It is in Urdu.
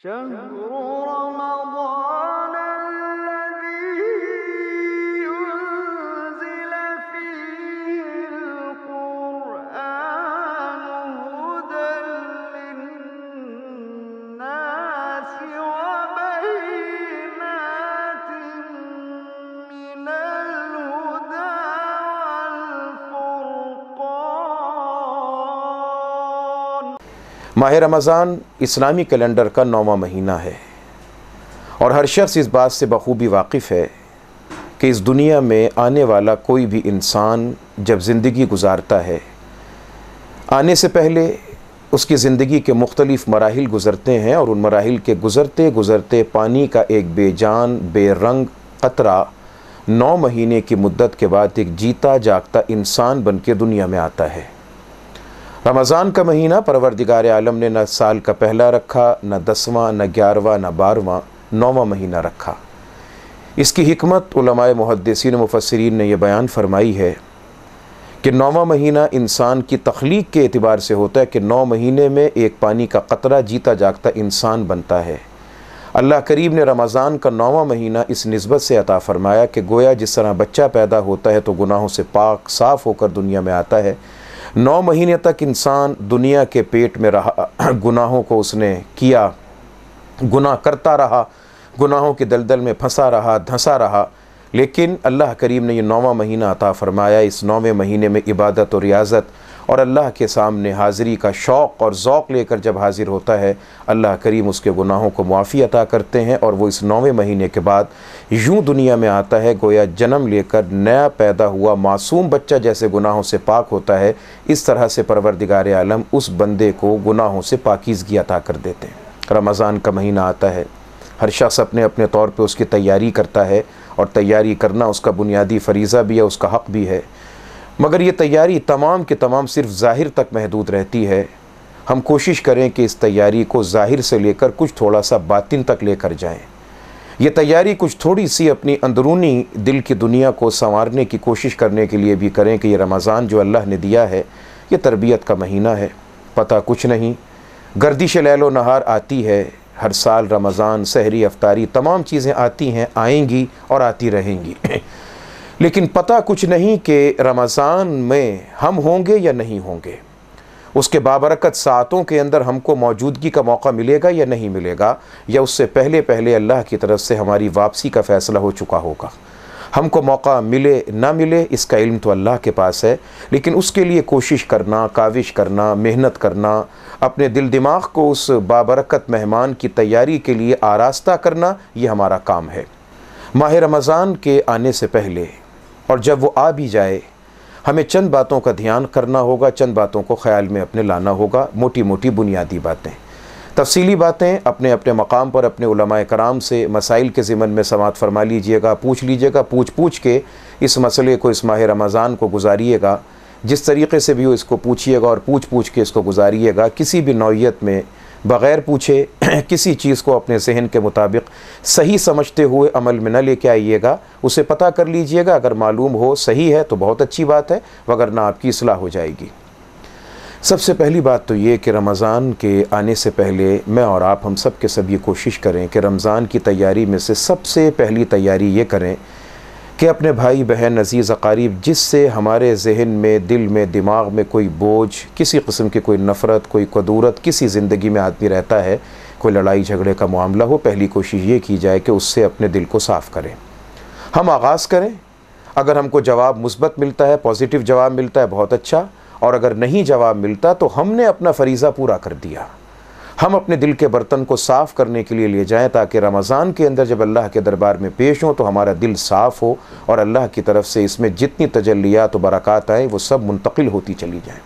شهر رمضان الذي أنزل فيه القرآن هدى للناس وبينات من الهدى والفرقان۔ ماہ رمضان اسلامی کیلنڈر کا 9واں مہینہ ہے، اور ہر شخص اس بات سے بخوبی واقف ہے کہ اس دنیا میں آنے والا کوئی بھی انسان جب زندگی گزارتا ہے، آنے سے پہلے اس کی زندگی کے مختلف مراحل گزرتے ہیں، اور ان مراحل کے گزرتے گزرتے پانی کا ایک بے جان بے رنگ قطرہ 9 مہینے کی مدت کے بعد ایک جیتا جاگتا انسان بن کے دنیا میں آتا ہے۔ رمضان کا مہینہ پروردگار عالم نے نہ سال کا پہلا رکھا، نہ 10واں، نہ 11واں، نہ 12واں، 9واں مہینہ رکھا۔ اس کی حکمت علماء محدثین و مفسرین نے یہ بیان فرمائی ہے کہ 9واں مہینہ انسان کی تخلیق کے اعتبار سے ہوتا ہے کہ 9 مہینے میں ایک پانی کا قطرہ جیتا جاگتا انسان بنتا ہے۔ اللہ کریم نے رمضان کا 9واں مہینہ اس نسبت سے عطا فرمایا کہ گویا جس طرح بچہ پیدا ہوتا ہے تو گناہوں سے پاک صاف ہو کر دنیا میں آتا ہے، 9 مہینے تک انسان دنیا کے پیٹ میں رہا، گناہوں کو اس نے کیا، گناہ کرتا رہا، گناہوں کے دلدل میں پھنسا رہا، دھنسا رہا، لیکن اللہ کریم نے یہ 9واں مہینہ عطا فرمایا۔ اس 9ویں مہینے میں عبادت اور ریاضت اور اللہ کے سامنے حاضری کا شوق اور ذوق لے کر جب حاضر ہوتا ہے، اللہ کریم اس کے گناہوں کو معافی عطا کرتے ہیں، اور وہ اس 9ویں مہینے کے بعد یوں دنیا میں آتا ہے گویا جنم لے کر نیا پیدا ہوا معصوم بچہ جیسے گناہوں سے پاک ہوتا ہے، اس طرح سے پروردگار عالم اس بندے کو گناہوں سے پاکیزگی عطا کر دیتے ہیں۔ رمضان کا مہینہ آتا ہے، ہر شخص اپنے اپنے طور پہ اس کی تیاری کرتا ہے، اور تیاری کرنا اس کا بنیادی فریضہ بھی ہے، اس کا حق بھی ہے، مگر یہ تیاری تمام کے تمام صرف ظاہر تک محدود رہتی ہے۔ ہم کوشش کریں کہ اس تیاری کو ظاہر سے لے کر کچھ تھوڑا سا باطن تک لے کر جائیں۔ یہ تیاری کچھ تھوڑی سی اپنی اندرونی دل کی دنیا کو سنوارنے کی کوشش کرنے کے لیے بھی کریں کہ یہ رمضان جو اللہ نے دیا ہے یہ تربیت کا مہینہ ہے، پتہ کچھ نہیں، گردش لیل و نہار آتی ہے، ہر سال رمضان، سحری، افطاری، تمام چیزیں آتی ہیں، آئیں گی اور آتی رہیں گی، لیکن پتہ کچھ نہیں کہ رمضان میں ہم ہوں گے یا نہیں ہوں گے، اس کے بابرکت ساعتوں کے اندر ہم کو موجودگی کا موقع ملے گا یا نہیں ملے گا، یا اس سے پہلے پہلے اللہ کی طرف سے ہماری واپسی کا فیصلہ ہو چکا ہوگا۔ ہم کو موقع ملے نہ ملے اس کا علم تو اللہ کے پاس ہے، لیکن اس کے لیے کوشش کرنا، کاوش کرنا، محنت کرنا، اپنے دل دماغ کو اس بابرکت مہمان کی تیاری کے لیے آراستہ کرنا، یہ ہمارا کام ہے۔ ماہ رمضان کے آنے سے پہلے اور جب وہ آ بھی جائے، ہمیں چند باتوں کا دھیان کرنا ہوگا، چند باتوں کو خیال میں اپنے لانا ہوگا، موٹی موٹی بنیادی باتیں، تفصیلی باتیں اپنے اپنے مقام پر اپنے علماء کرام سے مسائل کے ضمن میں سماعت فرما لیجئے گا، پوچھ لیجئے گا، پوچھ کے اس مسئلے کو، اس ماہ رمضان کو گزاریے گا، جس طریقے سے بھی ہو اس کو پوچھیے گا اور پوچھ کے اس کو گزاریے گا، کسی بھی نوعیت میں بغیر پوچھے کسی چیز کو اپنے ذہن کے مطابق صحیح سمجھتے ہوئے عمل میں نہ لے کے آئیے گا، اسے پتہ کر لیجئے گا، اگر معلوم ہو صحیح ہے تو بہت اچھی بات ہے، وگرنہ آپ کی اصلاح ہو جائے گی۔ سب سے پہلی بات تو یہ کہ رمضان کے آنے سے پہلے میں اور آپ ہم سب کے سب یہ کوشش کریں کہ رمضان کی تیاری میں سے سب سے پہلی تیاری یہ کریں کہ اپنے بھائی بہن عزیز اقارب جس سے ہمارے ذہن میں، دل میں، دماغ میں کوئی بوجھ، کسی قسم کی کوئی نفرت، کوئی کدورت کسی زندگی میں آدمی رہتا ہے، کوئی لڑائی جھگڑے کا معاملہ ہو، پہلی کوشش یہ کی جائے کہ اس سے اپنے دل کو صاف کریں۔ ہم آغاز کریں، اگر ہم کو جواب مثبت ملتا ہے، پازیٹیو جواب ملتا ہے، بہت اچھا، اور اگر نہیں جواب ملتا تو ہم نے اپنا فریضہ پورا کر دیا۔ ہم اپنے دل کے برتن کو صاف کرنے کے لیے لے جائیں تاکہ رمضان کے اندر جب اللہ کے دربار میں پیش ہوں تو ہمارا دل صاف ہو، اور اللہ کی طرف سے اس میں جتنی تجلیات و برکات آئیں وہ سب منتقل ہوتی چلی جائیں۔